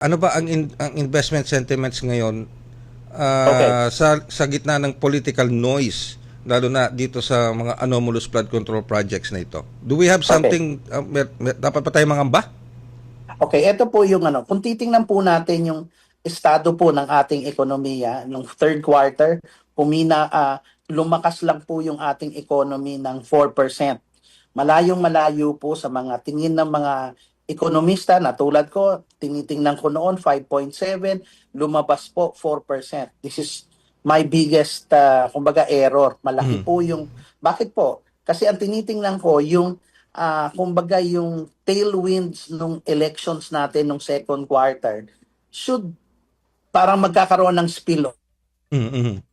Ano ba ang investment sentiments ngayon Okay. sa gitna ng political noise, lalo na dito sa mga anomalous flood control projects na ito? Do we have Okay. something, dapat pa tayo mangamba? Okay, ito po yung ano, kung titingnan po natin yung estado po ng ating ekonomiya nung third quarter, lumakas lang po yung ating economy ng 4%. Malayong malayo po sa mga tingin ng mga ekonomista na tulad ko, tinitingnan ko noon 5.7, lumabas po 4%. This is my biggest kumbaga error. Malaki Mhm. po yung bakit po? Kasi ang tinitingnan ko yung kumbaga yung tailwinds nung elections natin nung second quarter should parang magkakaroon ng spill. Mhm.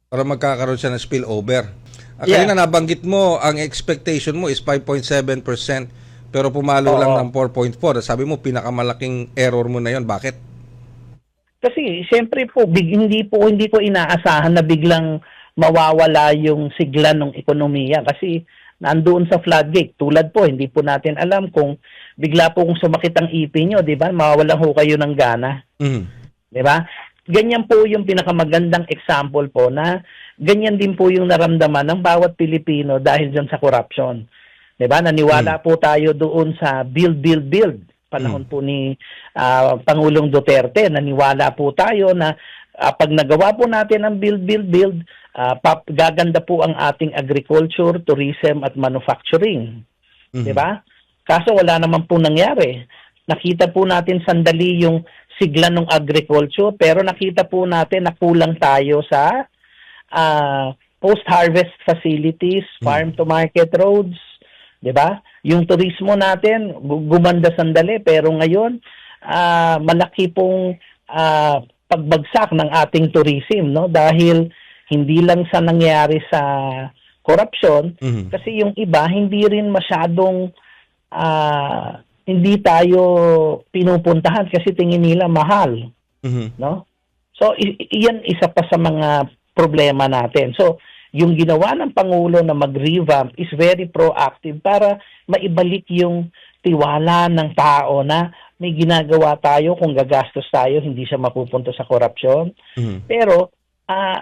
Para magkakaroon siya ng spillover. Kanina Yeah. nabanggit mo, ang expectation mo is 5.7%, pero pumalo lang ng Oo. 4.4. Sabi mo, pinakamalaking error mo na yon. Bakit? Kasi siyempre po hindi ko inaasahan na biglang mawawala yung sigla ng ekonomiya kasi nandoon sa floodgate. Tulad po, hindi po natin alam kung bigla po kung sumakit ang ipin nyo, di ba? Mawawalan ho kayo ng gana, Mhm. di ba? Ganyan po yung pinakamagandang example po na ganyan din po yung naramdaman ng bawat Pilipino dahil dyan sa corruption. 'Di ba? Mhm. Naniwala po tayo doon sa build, build, build. Mhm. Panahon po ni Pangulong Duterte, naniwala po tayo na pag nagawa po natin ang build, build, build, gaganda po ang ating agriculture, tourism at manufacturing. 'Di Mhm. ba? Kaso wala naman po nangyari. Nakita po natin sandali yung sigla ng agriculture pero nakita po natin na kulang tayo sa post-harvest facilities, Mhm. farm-to-market roads, 'di ba? Yung turismo natin gumanda sandali pero ngayon malaki pong pagbagsak ng ating tourism, no? Dahil hindi lang sa nangyari sa corruption Mhm. kasi yung iba hindi rin masyadong hindi tayo pinupuntahan kasi tingin nila mahal, Mhm. no? So iyan isa pa sa mga problema natin. So yung ginawa ng Pangulo na mag-revamp is very proactive para maibalik yung tiwala ng tao na may ginagawa tayo kung gagastos tayo, hindi siya mapupunta sa korupsyon. Mhm. Pero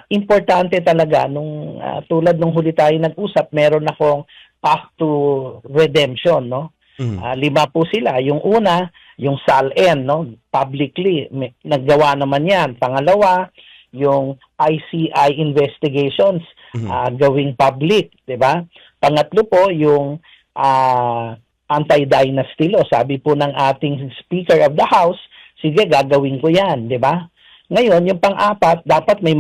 importante talaga nung tulad nung huli tayo nag-usap, meron akong path to redemption, no? Mhm. 5 po sila. Yung una, yung SALN, no? Publicly, naggawa naman yan. Pangalawa, yung ICI investigations, Mhm. gawing public, di ba? Pangatlo po, yung anti-dynasty law. Sabi po ng ating Speaker of the House, sige, gagawin ko yan, di ba? Ngayon, yung pang-apat, dapat may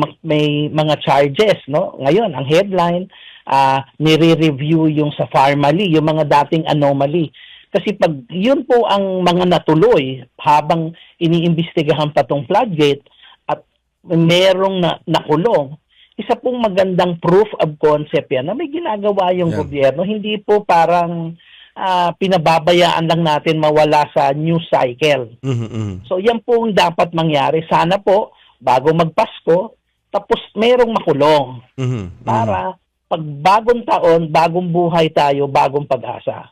mga charges, no? Ngayon, ang headline, nire-review yung sa Farmally, yung mga dating anomaly. Kasi pag yun po ang mga natuloy habang iniimbestigahan pa tong floodgate at merong nakulong, isa pong magandang proof of concept yan na may ginagawa yung Yan. gobyerno. Hindi po parang pinababayaan lang natin mawala sa news cycle. Mhm. Mhm. So yan po ang dapat mangyari. Sana po, bago magpasko, tapos merong makulong Mhm. Mhm. para pag bagong taon, bagong buhay tayo, bagong pag-asa.